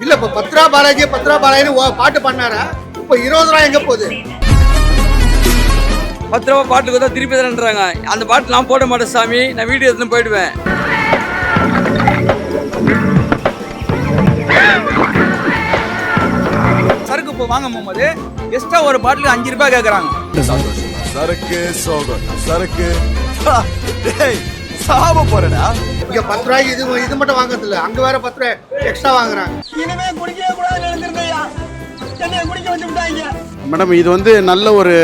இல்ல இப்ப 10 ரூபா பாலாஜி 10 ரூபா பாலாஜின்னு பாட்டு பண்ணாரா? இப்ப 20 ரூபா எங்க போகுது? 10 ரூபா பாட்டுக்கு தான் திருப்பி தரேன்றாங்க. அந்த பாட்டு நான் போட மாட்டேன் சாமி, நான் வீடியோ எடுத்துன்னு போயிடுவேன். சரக்கு இப்போ வாங்க போகும்போது எக்ஸ்ட்ரா ஒரு பாட்டிலுக்கு 5 ரூபாய் கேட்குறாங்க. சரக்கு சோகம் சரக்கு சாப போறடா. இங்க 10 ரூபாய்க்கு இது மட்டும் வாங்குறது இல்ல, அங்க வேற 10 ரூபாய் எக்ஸ்ட்ரா வாங்குறாங்க. இனிமே குடிக்கவே கூடாதுன்னு நினைச்சிருந்தையா, என்னைய குடிக்க வச்சு விட்டாங்க. மேடம் இது வந்து நல்ல ஒரு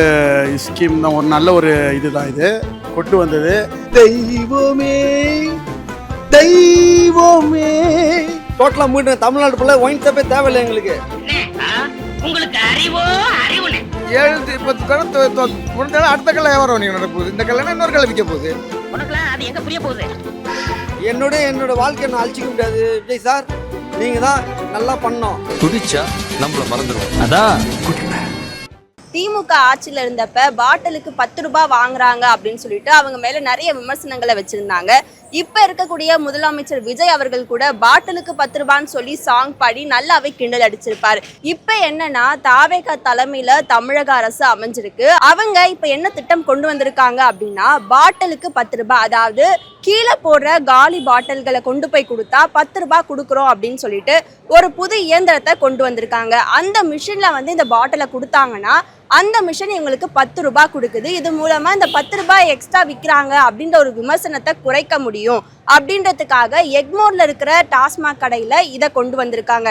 ஸ்கீம் தான், ஒரு நல்ல ஒரு இதுதான் இது கொண்டு வந்தது. தெய்வமே தெய்வமே டோட்டலா மூணு தமிழ்நாடு ஃபுல்லா ஒயின் ஷாப்பே தேவையில்லை எங்களுக்கு. உங்களுக்கு அறிவோ அறிவுனே 7-10 கடை அடுத்த கல்ல வியாபாரம் நீங்க நடக்குது. இந்த கல்யாணம் இன்னொரு கல்ல விற்க போகுது. உனக்குலாம் அது எங்க புரிய போகுது? என்னோட வாழ்க்கையை நான் அழிச்சிக்க முடியாது விஜய் சார். நீங்க தான் நல்லா பண்ணோம். குடிச்சா நம்மள மறந்துடுவோம். அதான் திமுக ஆட்சியில் இருந்தப்ப பாட்டிலுக்கு 10 ரூபாய் வாங்குறாங்க அப்படின்னு சொல்லிட்டு அவங்க மேல நிறைய விமர்சனங்களை வச்சிருந்தாங்க. இப்ப இருக்கக்கூடிய முதலமைச்சர் விஜய் அவர்கள் கூட பாட்டிலுக்கு 10 ரூபான்னு சொல்லி சாங் பாடி நல்லாவே கிண்டல் அடிச்சிருப்பாரு. இப்ப என்னன்னா தாவேகா தலைமையில தமிழக அரசு அமைஞ்சிருக்கு. அவங்க இப்ப என்ன திட்டம் கொண்டு வந்திருக்காங்க அப்படின்னா பாட்டிலுக்கு 10 ரூபாய், அதாவது கீழே போடுற காலி பாட்டில்களை கொண்டு போய் கொடுத்தா 10 ரூபாய் கொடுக்குறோம் அப்படின்னு சொல்லிட்டு ஒரு புது இயந்திரத்தை கொண்டு வந்திருக்காங்க. அந்த மிஷின்ல வந்து இந்த பாட்டிலை கொடுத்தாங்கன்னா அந்த மிஷின் இவங்களுக்கு 10 ரூபாய் கொடுக்குது. இது மூலமா இந்த 10 ரூபாய் எக்ஸ்ட்ரா விற்கிறாங்க அப்படின்ற ஒரு விமர்சனத்தை குறைக்க முடியும் அப்படின்றதுக்காக எக்மோர்ல இருக்கிற டாஸ்மாக் கடையில இதை கொண்டு வந்திருக்காங்க.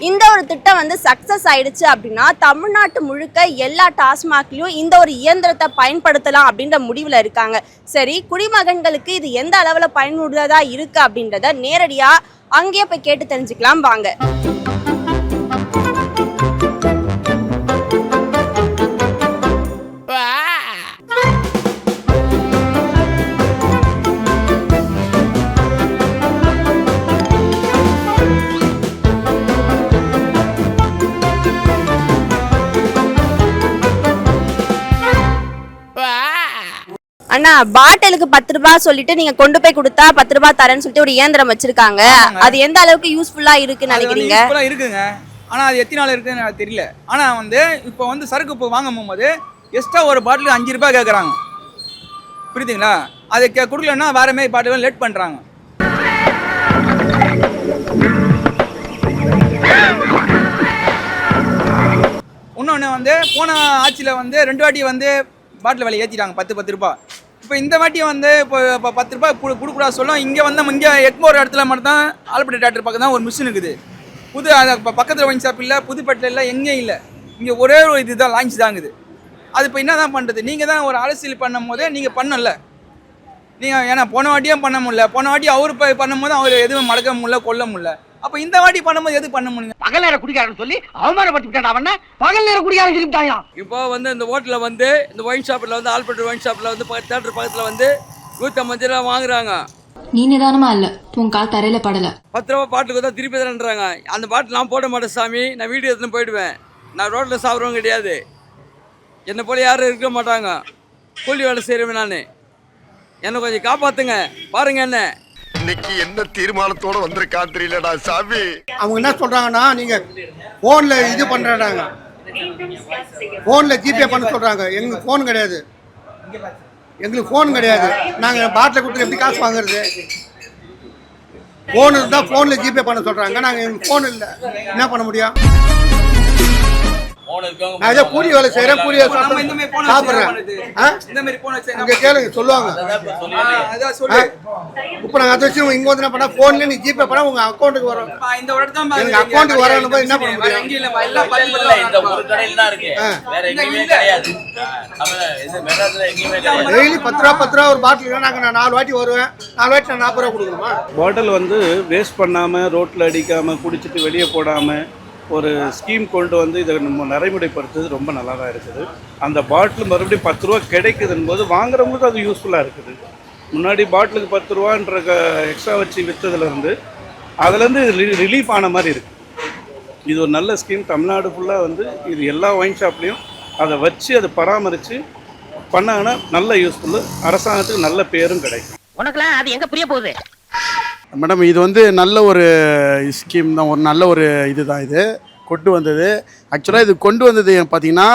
இந்த ஒரு திட்டம் வந்து சக்சஸ் ஆயிடுச்சு அப்படின்னா தமிழ்நாட்டு முழுக்க எல்லா டாஸ்மாக்லயும் இந்த ஒரு இயந்திரத்தை பயன்படுத்தலாம் அப்படின்ற முடிவுல இருக்காங்க. சரி, குடிமகன்களுக்கு இது எந்த அளவுல பயனுள்ளதா இருக்கு அப்படின்றத நேரடியா அங்கேயே போய் கேட்டு தெரிஞ்சுக்கலாம் வாங்க. அண்ணா, பாட்டிலுக்கு 10 ரூபாய் சொல்லிட்டு நீங்க கொண்டு போய் கொடுத்தா 10 ரூபாய் தரேன்னு சொல்லிட்டு ஒரு இயந்திரம் வச்சிருக்காங்க. அது எந்த அளவுக்கு யூஸ்ஃபுல்லா இருக்குன்னு நினைக்கிறீங்க? யூஸ்ஃபுல்லா இருக்குங்க. ஆனா அது எத்தனை நாள் இருக்குன்னு எனக்கு தெரியல. ஆனா வந்து இப்போ வந்து சரக்கு இப்போ வாங்க போகும்போது எக்ஸ்ட்ரா ஒரு பாட்டிலுக்கு 5 ரூபாய் கேட்குறாங்க. புரியுதுங்களா? அதை கொடுக்கலன்னா வேற மாதிரி பாட்டில் லேட் பண்றாங்க. இன்னொன்று வந்து போன ஆட்சியில் வந்து 2 வாட்டி வந்து பாட்டில் விலை ஏற்றிட்டாங்க 10 ரூபாய். இப்போ இந்த வாட்டி வந்து இப்போ 10 ரூபாய் கொடுக்கூடாது சொல்லும். இங்கே எக்மோர் இடத்துல மட்டும் தான் ஆல்பர்ட் தேட்டர் பக்கம் தான் ஒரு மிஷின் இருக்குது. அது இப்போ பக்கத்தில் ஒயின் ஷாப் இல்லை, புதுப்பேட்டில் இல்லை, எங்கேயும் இல்லை. இங்கே ஒரே ஒரு இது தான் லான்ச் தாங்குது. அது இப்போ என்ன தான் பண்ணுறது? நீங்கள் தான் ஒரு அரசியல் பண்ணும் போதே நீங்கள் பண்ணல. நீங்கள் ஏன்னா போன வாட்டியும் பண்ண முடியல. போன வாட்டி அவர் பண்ணும் போது அவர் எதுவும் மடக்க முடியல, கொல்ல முடியல. அப்ப இந்த வாட்டி பண்ணும்போது எது பண்ண முடியும்? பகல் நேர குடிக்காரன்னு சொல்லி அவமானப்படுத்திட்டான். அவன பகல் நேர குடிக்காரன் சொல்லிட்டாயா? இப்போ வந்து இந்த ஹோட்டல்ல வந்து இந்த ஒயின் ஷாப்ல வந்து ஆல்பர்ட் ஒயின் ஷாப்ல வந்து தேட்டர் பக்கத்துல வந்து 150 ரூபா வாங்குறாங்க. நீ நிதானமா இல்ல, உன் கால் தரையில படல. 10 ரூபா பாட்டுக்கு தான் திருப்பி தரேன்றாங்க. அந்த பாட்டு நான் போட மாட்டேன் சாமி, நான் வீடியோ எடுத்துன்னு போயிடுவேன். நான் ரோட்ல சாப்பிட்றவங்க கிடையாது. என்னை போல யாரும் இருக்க மாட்டாங்க. கூலி வேலை செய்யறேன் நான். என்னை கொஞ்சம் காப்பாத்துங்க. பாருங்க என்ன இன்னைக்கு என்ன தீர்மானத்தோட வந்திருக்கான் தெரியலடா சாமி. அவங்க என்ன சொல்றாங்கன்னா நீங்க போன்ல இது பண்றாங்க, போன்ல ஜிபே பண்ண சொல்றாங்க. எங்களுக்கு போன் கிடையாது, நாங்க பாட்டில் கொடுத்து எப்படி காசு வாங்குறது? போன் இருந்தா போன்ல ஜிபே பண்ண சொல்றாங்க. நாங்க எங்களுக்கு போன் இல்லை, என்ன பண்ண முடியும்? நான் ஏதோ கூலி வேலை செய்யறேன், கூலி சாப்பிடுறேன். கேளுங்க சொல்லுவாங்க. இப்ப நாங்க அதை வச்சு இங்க வந்து என்ன பண்ணா போன்ல நீ ஜிபே பண்ணா உங்க அக்கௌண்ட்டுக்கு வரும். எங்க அக்கௌண்ட்டுக்கு வரணும் போது என்ன பண்ண முடியும்? டெய்லி 10 ரூபா ஒரு பாட்டில் நாங்க 4 வாட்டி வருவேன். 4 வாட்டி நான் 40 ரூபா கொடுக்கணுமா? பாட்டில் வந்து வேஸ்ட் பண்ணாமல் ரோட்டில் அடிக்காமல் குடிச்சிட்டு வெளியே போடாமல் ஒரு ஸ்கீம் கொண்டு வந்து இதை நம்ம நடைமுறைப்படுத்துறது ரொம்ப நல்லா தான் இருக்குது. அந்த பாட்டில் மறுபடியும் 10 ரூபா கிடைக்குதுன்னு போது வாங்குறவங்களுக்கு அது யூஸ்ஃபுல்லாக இருக்குது. முன்னாடி பாட்டிலுக்கு 10 ரூபான்ற எக்ஸ்ட்ரா வச்சு விற்றதுலேருந்து அதுலேருந்து ரிலீஃப் ஆன மாதிரி இருக்குது. இது ஒரு நல்ல ஸ்கீம். தமிழ்நாடு ஃபுல்லாக வந்து இது எல்லா ஒயின் ஷாப்லேயும் அதை வச்சு அதை பராமரித்து பண்ணாங்கன்னா நல்ல யூஸ்ஃபுல்லு, அரசாங்கத்துக்கு நல்ல பேரும் கிடைக்கும். உனக்குலாம் அது எங்க புரிய போகுது? மேடம் இது வந்து நல்ல ஒரு ஸ்கீம் தான், ஒரு நல்ல ஒரு இதுதான் இது கொண்டு வந்தது. ஆக்சுவலாக இது கொண்டு வந்தது பார்த்தீங்கன்னா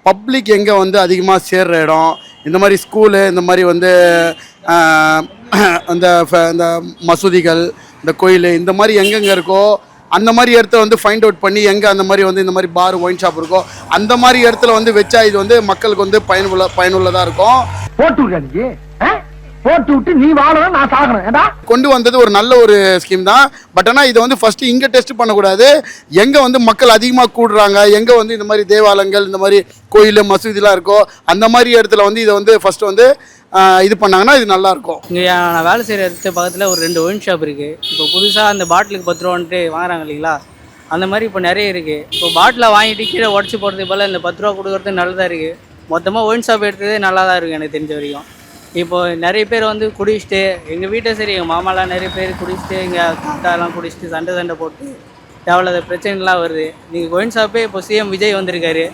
பப்ளிக் எங்கே வந்து அதிகமாக சேர்ற இடம், இந்த மாதிரி ஸ்கூலு, இந்த மாதிரி வந்து அந்த மசூதிகள், இந்த கோயில், இந்த மாதிரி எங்கெங்கே இருக்கோ அந்த மாதிரி இடத்த வந்து ஃபைண்ட் அவுட் பண்ணி எங்கே அந்த மாதிரி வந்து இந்த மாதிரி பார் ஒயின் ஷாப் இருக்கோ அந்த மாதிரி இடத்துல வந்து வச்சா இது வந்து மக்களுக்கு வந்து பயனுள்ளதாக இருக்கும். போட்டு விட்டு நீ வாழணும் நான் சாகணும். கொண்டு வந்தது ஒரு நல்ல ஒரு ஸ்கீம் தான். பட் ஆனால் இதை வந்து ஃபஸ்ட்டு இங்கே டெஸ்ட் பண்ணக்கூடாது, எங்கே வந்து மக்கள் அதிகமாக கூடுறாங்க, எங்கே வந்து இந்த மாதிரி தேவாலயங்கள், இந்த மாதிரி கோயில் மசூதிலாம் இருக்கோ அந்த மாதிரி இடத்துல வந்து இதை வந்து ஃபஸ்ட்டு வந்து இது பண்ணாங்கன்னா இது நல்லாயிருக்கும். இங்கே நான் வேலை செய்கிற இடத்து பக்கத்தில் ஒரு 2 ஒயின் ஷாப் இருக்குது. இப்போ புதுசாக அந்த பாட்டிலுக்கு 10 ரூபான்ட்டு வாங்குறாங்க இல்லைங்களா, அந்த மாதிரி இப்போ நிறைய இருக்குது. இப்போ பாட்டிலை வாங்கிட்டு கீழே உடச்சி போடுறதுக்கு போல் இந்த 10 ரூபா கொடுக்குறது நல்லதாக இருக்குது. மொத்தமாக ஒயின் ஷாப் எடுத்ததே நல்லா தான் இருக்குது எனக்கு தெரிஞ்ச வரைக்கும். இப்போது நிறைய பேர் வந்து குடிச்சிட்டு, எங்கள் வீட்டை சரி எங்கள் மாமாலாம் நிறைய பேர் குடிச்சிட்டு, எங்கள் தாத்தாலாம் குடிச்சிட்டு சண்டை போட்டு தேவையில்லாத பிரச்சனைலாம் வருது. நீங்கள் ஒயின் ஷாப்பே இப்போ சிஎம் விஜய் வந்திருக்காரு.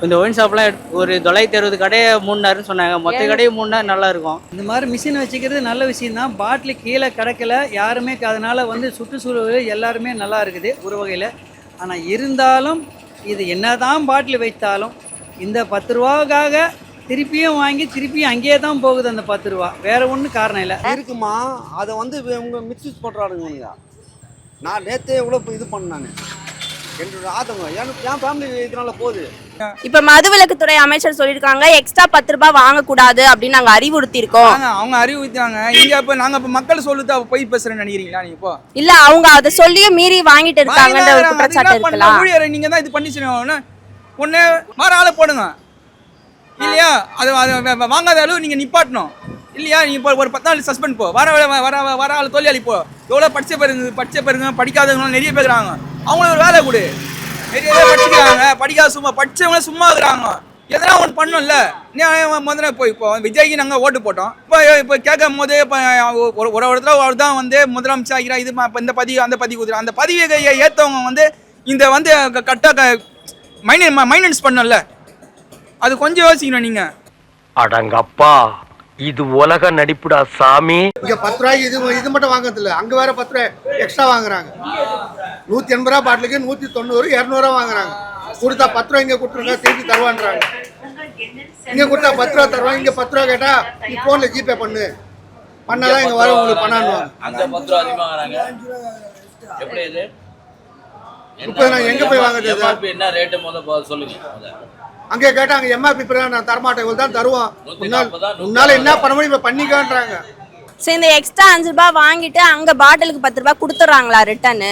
இந்த ஒயின் ஷாப்லாம் ஒரு 960 கடையை மூடினாருன்னு சொன்னாங்க. மொத்த கடையை மூடினா நல்லாயிருக்கும். இந்த மாதிரி மிஷின் வச்சுக்கிறது நல்ல விஷயம் தான். பாட்டில் கீழே கிடக்கல யாருமே, அதனால் வந்து சுற்றுச்சூழல் எல்லாருமே நல்லா இருக்குது ஒரு வகையில். ஆனால் இருந்தாலும் இது என்ன தான் பாட்டில் வைத்தாலும் இந்த 10 ரூபாவுக்காக திருப்பியும் வாங்கி திருப்பியும் அங்கேயே தான் போகுது அந்த 10 ரூபா. வேற ஒன்றும் காரணம் இல்லை இருக்குமா. அதை வந்து இவங்க மிஸ்யூஸ் பண்ணுறானுங்க. நான் நேற்றே எவ்வளோ இது பண்ணாங்க, என்னோட ஆதங்கம் என் ஃபேமிலி இதனால போகுது. இப்ப மதுவிலக்குத்துறை அமைச்சர் சொல்லியிருக்காங்க எக்ஸ்ட்ரா 10 ரூபாய் வாங்கக்கூடாது அப்படின்னு நாங்க அறிவுறுத்தி இருக்கோம். அவங்க அறிவுறுத்தாங்க. இங்க இப்ப நாங்க இப்ப மக்கள் சொல்லுது அவ போய் பேசுறேன்னு நினைக்கிறீங்களா நீங்க? இப்போ இல்ல, அவங்க அதை சொல்லியும் மீறி வாங்கிட்டு இருக்காங்கன்ற ஒரு குற்றச்சாட்டு இருக்கலாம். ஊழியரை நீங்க தான் இது பண்ணி செய்யணும். ஒண்ணு மாற ஆளை போடுங்க இல்லையா, அது வாங்காத அளவு நீங்க நிப்பாட்டணும் இல்லையா. நீங்க இப்போ ஒரு 10 நாள் சஸ்பெண்ட் போ, வர ஆள் தொழிலாளி போ. எவ்வளோ படிச்ச பாருங்க படிக்காதவங்க நிறைய பேர் இருக்கிறாங்க. அவங்களுக்கு ஒரு வேலை கொடு. நிறைய பேர் படிச்சுக்கிறாங்க, படிக்காத சும்மா படிச்சவங்க சும்மா இருக்கிறாங்க. எதனா ஒன்று பண்ணோம்ல. முதல்ல இப்போ விஜய்க்கு நாங்கள் ஓட்டு போட்டோம். இப்போ கேட்கும் போது இப்போ ஒரு இடத்துல அவர் தான் வந்து முதலமைச்சர் ஆகிறா. இது இப்போ இந்த பதிவு அந்த பதிவு கொடுத்துருவோம். அந்த பதிவை ஏற்றவங்க வந்து இந்த வந்து கரெக்டாக மைனன்ஸ் பண்ணல. அது கொஞ்சம் யோசிக்கணும் நீங்க. அடங்கப்பா, இது உலக நடிப்புடா சாமி. இங்க 10 ரூபாய்க்கு இது மட்டும் வாங்குறது இல்லை, அங்க வேற 10 ரூபாய் எக்ஸ்ட்ரா வாங்குறாங்க. 180 ரூபா பாட்டிலுக்கு 190, 200 ரூபா வாங்குறாங்க. கொடுத்தா 10 ரூபாய் இங்க கொடுத்துருங்க, திருப்பி தருவான்றாங்க. இங்க கொடுத்தா 10 ரூபா தருவாங்க. இங்க 10 ரூபா கேட்டா நீ போன்ல ஜிபே பண்ணாதான் இங்க வர உங்களுக்கு பண்ணாடுவாங்க. அங்க 10 ரூபா அதிகமா வாங்குறாங்க. எப்படி இது? இப்போ நான் எங்க போய் வாங்குறது? எம்ஆர்பி என்ன ரேட் முதல்ல சொல்லுங்க. அங்கே கேட்டாங்க எம்ஆர்பி பிரகாரம் நான் தரமாட்டேன், இவ்வளோ தான் தருவோம். உன்னால என்ன பண்ண முடியும், இப்போ பண்ணிக்கன்றாங்க. சரி, இந்த எக்ஸ்ட்ரா 5 ரூபாய் வாங்கிட்டு அங்க பாட்டிலுக்கு 10 ரூபாய் கொடுத்துறாங்களா ரிட்டர்னு?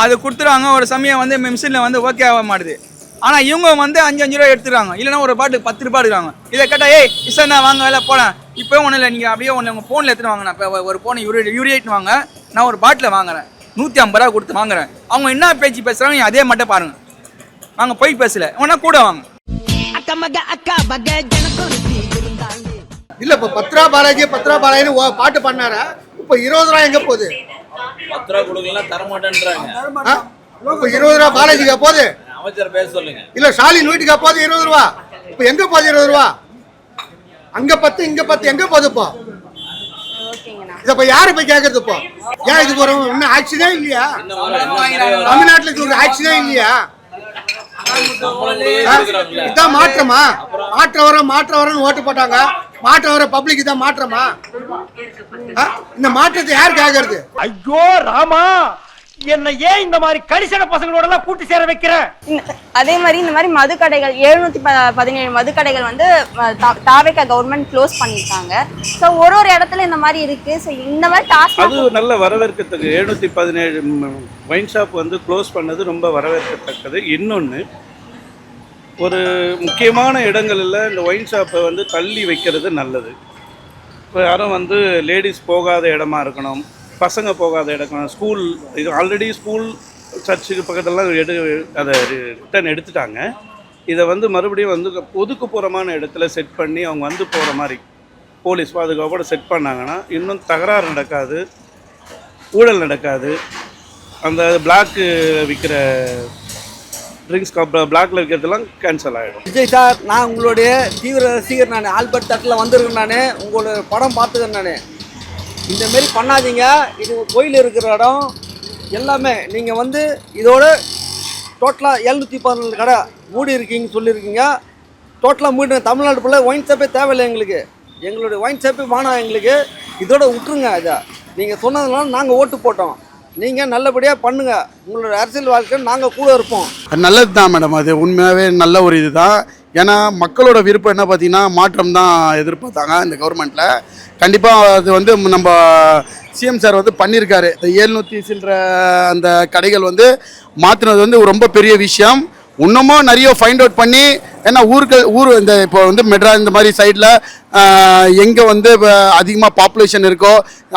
அது கொடுத்துருவாங்க. ஒரு சமயம் வந்து மிஷினில் வந்து ஓகே ஆக மாட்டுது. ஆனால் இவங்க வந்து 5 ரூபா எடுத்துறாங்க. இல்லைன்னா ஒரு பாட்டுக்கு 10 ரூபாய் எடுக்கிறாங்க. இதை கேட்டால் இசை நான் வாங்க வேலை போனேன். இப்போ ஒன்றும் இல்லை, நீங்கள் அப்படியே உங்கள் ஃபோனில் எடுத்துட்டு வாங்க. நான் இப்போ ஒரு ஃபோனை யூரியேட் வாங்க, நான் ஒரு பாட்டில் வாங்குறேன், 150 ரூபா கொடுத்து வாங்குறேன். அவங்க என்ன பேச்சு பேசுகிறாங்க அதே மட்டும் பாருங்கள். நாங்கள் போய் பேசல, ஒன்றா கூட வாங்க. இல்ல இப்ப 10 ரூபா பாலாஜி 10 ரூபா பாலாஜின்னு பாட்டு பண்ணாரா? இப்ப 20 ரூபா எங்க போகுது? 10 ரூபா கொடுக்கலாம் தர மாட்டேன்றாங்க. இப்ப 20 ரூபா பாலாஜிக்கா போகுது? அமைச்சர் பேச சொல்லுங்க. இல்ல ஸ்டாலின் வீட்டுக்கா போகுது 20 ரூபா? இப்ப எங்க போகுது 20 ரூபா? அங்க 10 இங்க 10 எங்க போகுது இப்போ? இத இப்ப யாரு போய் கேக்குறது இப்போ? ஏன் இது ஒரு இன்னும் ஆக்ஷனே இல்லையா? தமிழ்நாட்டுல இது ஒரு ஆக்ஷனே இல்லையா? இதான் மாற்றமா? மாற்ற வரன்னு ஓட்டு போட்டாங்க. மாற்ற வர பப்ளிக் இதான் மாற்றமா? இந்த மாற்றத்தை யார் கேக்குறது? ஐயோ ராமா, என்ன ஏன் இந்த மாதிரி கடிசன பசங்களோட எல்லாம் கூட்டி சேர வைக்கிறேன்? அதே மாதிரி இந்த மாதிரி மதுக்கடைகள் 717 மதுக்கடைகள் வந்து தாவேகா கவர்மெண்ட் க்ளோஸ் பண்ணிருக்காங்க. ஸோ ஒரு இடத்துல இந்த மாதிரி இருக்கு. ஸோ இந்த மாதிரி டாஸ்க் அது நல்ல வரவேற்கத்தக்க. 717 ஒயின் ஷாப் வந்து க்ளோஸ் பண்ணது ரொம்ப வரவேற்கத்தக்கது. இன்னொன்று, ஒரு முக்கியமான இடங்களில் இந்த ஒயின் ஷாப்பை வந்து தள்ளி வைக்கிறது நல்லது. இப்போ யாரும் வந்து லேடிஸ் போகாத இடமா இருக்கணும், பசங்க போகாத இடக்கணும். ஸ்கூல் இது ஆல்ரெடி ஸ்கூல் சர்ச்சுக்கு பக்கத்துலலாம் அதை ரிட்டர்ன் எடுத்துட்டாங்க. இதை வந்து மறுபடியும் வந்து ஒதுக்குப்புறமான இடத்துல செட் பண்ணி அவங்க வந்து போகிற மாதிரி போலீஸ் பாதுகாப்போடு செட் பண்ணாங்கன்னா இன்னும் தகராறு நடக்காது, ஊழல் நடக்காது. அந்த பிளாக்கு விற்கிற ட்ரிங்க்ஸ் பிளாக்ல விற்கிறதுலாம் கேன்சல் ஆகிடும். விஜய் சார், நான் உங்களுடைய தீவிர ரசிகர். நான் ஆல்பர்ட் தட்டில் வந்திருக்கேன். நான் உங்களோட படம் பார்த்துக்கிறேன். நான் இந்தமாரி பண்ணாதீங்க. இது கோயில் இருக்கிற இடம் எல்லாமே நீங்கள் வந்து இதோட டோட்டலாக 714 கடை மூடி இருக்கீங்கன்னு சொல்லியிருக்கீங்க. டோட்டலாக மூடி தமிழ்நாடு ஃபுல்லாக ஒயின் ஷாப்பே தேவையில்லை எங்களுக்கு. எங்களுடைய ஒயின் ஷாப்பே வேணாம் எங்களுக்கு. இதோட விட்டுருங்க. இதை நீங்கள் சொன்னதுனால நாங்கள் ஓட்டு போட்டோம். நீங்கள் நல்லபடியாக பண்ணுங்கள். உங்களோட அரசியல் வாழ்க்கை நாங்கள் கூட இருப்போம். நல்லது தான் மேடம். அது உண்மையாகவே நல்ல ஒரு இது தான். ஏன்னா மக்களோட விருப்பம் என்ன பார்த்தீங்கன்னா மாற்றம் தான் எதிர்பார்த்தாங்க இந்த கவர்மெண்ட்டில். கண்டிப்பாக அது வந்து நம்ம சிஎம் சார் வந்து பண்ணியிருக்காரு. இந்த 700 சில்லற அந்த கடைகள் வந்து மாற்றினது வந்து ரொம்ப பெரிய விஷயம். இன்னமும் நிறைய ஃபைண்ட் அவுட் பண்ணி, ஏன்னா ஊர் இந்த இப்போ வந்து மெட்ராஸ் இந்த மாதிரி சைடில் எங்கே வந்து அதிகமாக பாப்புலேஷன் இருக்கோ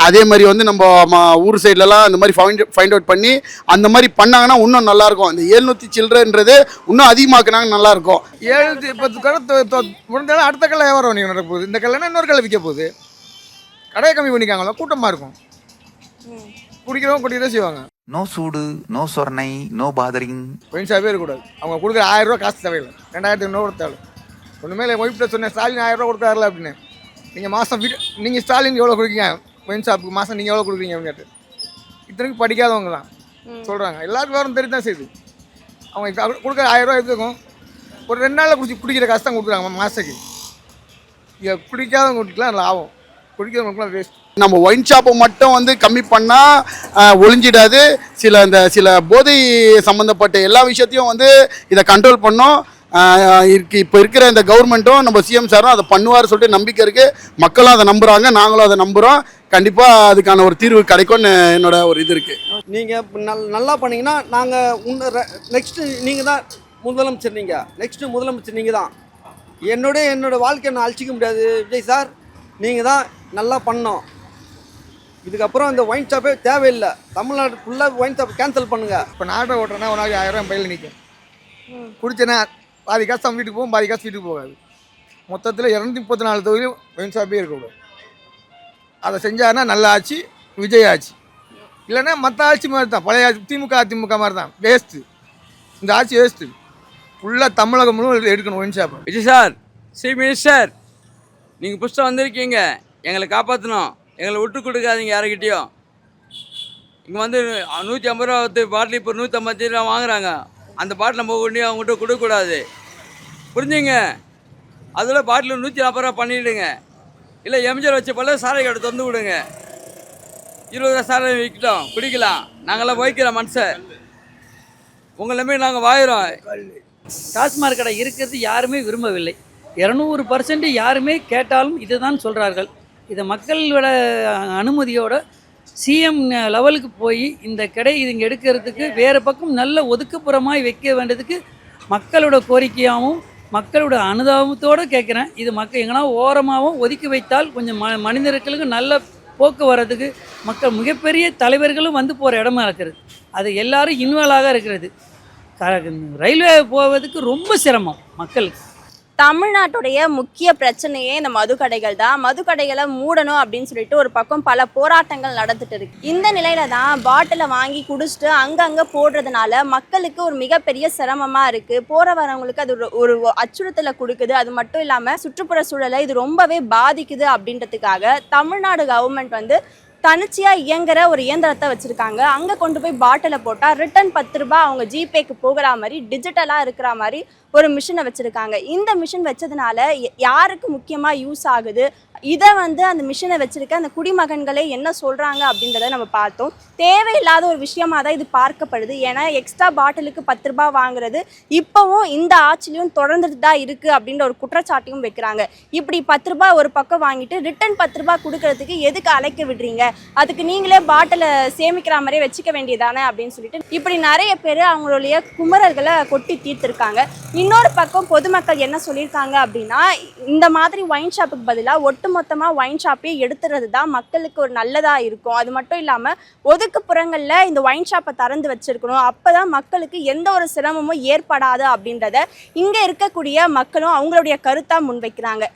அதே மாதிரி வந்து நம்ம ஊர் சைட்லலாம் இந்த மாதிரி ஃபைண்ட் அவுட் பண்ணி அந்த மாதிரி பண்ணாங்கன்னா இன்னும் நல்லாயிருக்கும். இந்த 700 சில்லறன்றது இன்னும் அதிகமாக்குனாங்க நல்லாயிருக்கும். 710 கடை முடிஞ்சாலும் அடுத்த கடை வியாபாரம் நீங்கள் நடக்க போகுது. இந்த கடைனா இன்னொரு கடை விற்க போகுது. கடையை கம்மி பண்ணிக்காங்களோ, கூட்டமாக இருக்கும். குடிக்கிறவங்க குடிக்கிறதே செய்வாங்க. நோ சூடு, நோ சொர்ணை, நோ பாதரிங். ஒயின் ஷாப்பே இருக்கக்கூடாது. அவங்க கொடுக்குற 1000 ரூபா காசு தேவையில்லை. 2500 கொடுத்தாள். ஒன்றுமே இல்லை. ஒய்ஃப்ட்ட சொன்னேன் ஸ்டாலின் 1000 ரூபா கொடுத்தாருல அப்படின்னு. நீங்கள் மாதம் நீங்கள் ஸ்டாலின் எவ்வளோ கொடுக்குறீங்க ஒயின் ஷாப்புக்கு, மாதம் நீங்கள் எவ்வளோ கொடுக்குறீங்க அப்படின்னு கேட்டு இத்தனைக்கு படிக்காதவங்க தான் சொல்கிறாங்க. எல்லாருக்கும் வேறு தெரிய தான் செய்யுது. அவங்க கொடுக்குற 1000 ரூபா எடுத்துக்கும். ஒரு 2 நாளில் குடிக்கிற காசு தான் கொடுக்குறாங்க மாதத்துக்கு. இதை குடிக்காதவங்க குடிக்கலாம் லாபம், குடிக்கிறவங்களுக்குலாம் வேஸ்ட். நம்ம ஒயின் ஷாப்பை மட்டும் வந்து கம்மி பண்ணால் ஒழிஞ்சிடாது. சில போதை சம்மந்தப்பட்ட எல்லா விஷயத்தையும் வந்து இதை கண்ட்ரோல் பண்ணோம். இப்போ இருக்கிற இந்த கவர்மெண்ட்டும் நம்ம சிஎம் சாரும் அதை பண்ணுவார் சொல்லிட்டு நம்பிக்கை இருக்குது. மக்களும் அதை நம்புகிறாங்க, நாங்களும் அதை நம்புகிறோம். கண்டிப்பாக அதுக்கான ஒரு தீர்வு கிடைக்கும்னு என்னோட ஒரு இது இருக்குது. நீங்கள் நல்லா பண்ணிங்கன்னா நாங்கள் நெக்ஸ்ட்டு நீங்கள் தான் முதலமைச்சர். நெக்ஸ்ட்டு முதலமைச்சர் நீங்கள் தான். என்னோட வாழ்க்கையை நான் அழிச்சிக்க முடியாது விஜய் சார். நீங்கள் தான் நல்லா பண்ணோம். இதுக்கப்புறம் இந்த ஒயின் ஷாப்பே தேவையில்லை. தமிழ்நாடு ஃபுல்லாக ஒயின் ஷாப் கேன்சல் பண்ணுங்கள். இப்போ நாட்டை ஓட்டுறேன்னா ஒரு நாளைக்கு 1000 ரூபா பையில் நிற்கும். குடிச்சேன்னா பாதி காசு நம்ம வீட்டுக்கு போகும், பாதி காசு வீட்டுக்கு போகாது. மொத்தத்தில் 234 தொகுதியும் ஒயின் ஷாப்பே இருக்கக்கூடாது. அதை செஞ்சாருன்னா நல்ல ஆட்சி, விஜய் ஆட்சி. இல்லைன்னா மற்ற ஆட்சி மாதிரி தான், பழைய ஆட்சி அதிமுக மாதிரி தான். வேஸ்ட்டு. இந்த ஆட்சி வேஸ்ட்டு. ஃபுல்லாக தமிழகம் முழுவதும் எடுக்கணும் wine shop. Vijay sir, C minister, நீங்கள் புதுசாக வந்திருக்கீங்க, எங்களை காப்பாற்றணும். எங்களை விட்டு கொடுக்காதீங்க யாருக்கிட்டேயும். இங்கே வந்து 150 ரூபா பாட்டில் இப்போ 150 ரூபா வாங்குறாங்க. அந்த பாட்டில் நம்ம கொண்டு அவங்ககிட்ட கொடுக்கக்கூடாது, புரிஞ்சுங்க. அதில் பாட்டில் 140 ரூபா பண்ணிவிடுங்க. இல்லை எம்ஜிஆர் வச்ச போல சாரை கடை திறந்து விடுங்க. 20 ரூபா சாரை விற்கிட்டோம், குடிக்கலாம். நாங்களாம் வைக்கிற மனுஷன், உங்களை மாரி நாங்கள் வாயிறோம். டாஸ்மாக் கடை இருக்கிறது யாருமே விரும்பவில்லை. 200% யாருமே கேட்டாலும் இதுதான் சொல்கிறார்கள். இதை மக்களோட அனுமதியோட சிஎம் லெவலுக்கு போய் இந்த கடை இதுங்க எடுக்கிறதுக்கு வேறு பக்கம் நல்ல ஒதுக்குப்புறமாய் வைக்க வேண்டியதுக்கு மக்களோட கோரிக்கையாகவும் மக்களோட அனுதாபத்தோடு கேட்குறேன். இது எங்கன்னா ஓரமாகவும் ஒதுக்கி வைத்தால் கொஞ்சம் மனிதர்களுக்கு நல்ல போக்குவரத்துக்கு மக்கள் மிகப்பெரிய தலைவர்களும் வந்து போகிற இடமா இருக்கிறது. அது எல்லாரும் இன்வால்வாக இருக்கிறது. ரயில்வே போவதுக்கு ரொம்ப சிரமம் மக்களுக்கு. தமிழ்நாட்டுடைய முக்கிய பிரச்சனையே இந்த மதுக்கடைகள் தான். மதுக்கடைகளை மூடணும் அப்படின்னு சொல்லிட்டு ஒரு பக்கம் பல போராட்டங்கள் நடந்துட்டு இருக்கு. இந்த நிலையில தான் பாட்டிலை வாங்கி குடிச்சிட்டு அங்கங்க போடுறதுனால மக்களுக்கு ஒரு மிகப்பெரிய சிரமமா இருக்கு. போற வரவங்களுக்கு அது ஒரு அச்சுறுத்தலை கொடுக்குது. அது மட்டும் இல்லாம சுற்றுப்புற சூழலை இது ரொம்பவே பாதிக்குது. அப்படின்றதுக்காக தமிழ்நாடு கவர்மெண்ட் வந்து தனிச்சியா இயங்குற ஒரு இயந்திரத்தை வச்சிருக்காங்க. அங்க கொண்டு போய் பாட்டிலை போட்டா ரிட்டர்ன் 10 ரூபாய் அவங்க ஜிபேக்கு போகிற மாதிரி டிஜிட்டலா இருக்கிற மாதிரி ஒரு மிஷினை வச்சிருக்காங்க. இந்த மிஷின் வச்சதுனால யாருக்கு முக்கியமா யூஸ் ஆகுது, இதை வந்து அந்த மிஷினை வச்சிருக்க அந்த குடிமகன்களே என்ன சொல்றாங்க அப்படின்றத நம்ம பார்த்தோம். தேவையில்லாத ஒரு விஷயமா தான் இது பார்க்கப்படுது. ஏன்னா எக்ஸ்ட்ரா பாட்டிலுக்கு 10 ரூபாய் வாங்குறது இப்பவும் இந்த ஆட்சிலையும் தொடர்ந்துட்டு தான் இருக்கு அப்படின்ற ஒரு குற்றச்சாட்டையும் வைக்கிறாங்க. இப்படி 10 ரூபாய் ஒரு பக்கம் வாங்கிட்டு ரிட்டர்ன் 10 ரூபாய் கொடுக்கறதுக்கு எதுக்கு அழைக்க விடுறீங்க, அதுக்கு நீங்களே பாட்டிலை சேமிக்கிற மாதிரியே வச்சுக்க வேண்டியதானே அப்படின்னு சொல்லிட்டு இப்படி நிறைய பேர் அவங்களுடைய குமரர்களை கொட்டி தீர்த்திருக்காங்க. இன்னொரு பக்கம் பொதுமக்கள் என்ன சொல்லியிருக்காங்க அப்படின்னா, இந்த மாதிரி ஒயின் ஷாப்புக்கு பதிலாக ஒட்டுமொத்தமாக ஒயின் ஷாப்பே எடுத்துறது தான் மக்களுக்கு ஒரு நல்லதாக இருக்கும். அது மட்டும் இல்லாமல் ஒதுக்குப்புறங்களில் இந்த ஒயின் ஷாப்பை திறந்து வச்சிருக்கணும். அப்போ தான் மக்களுக்கு எந்த ஒரு சிரமமும் ஏற்படாது அப்படின்றத இங்கே இருக்கக்கூடிய மக்களும் அவங்களுடைய கருத்தாக முன்வைக்கிறாங்க.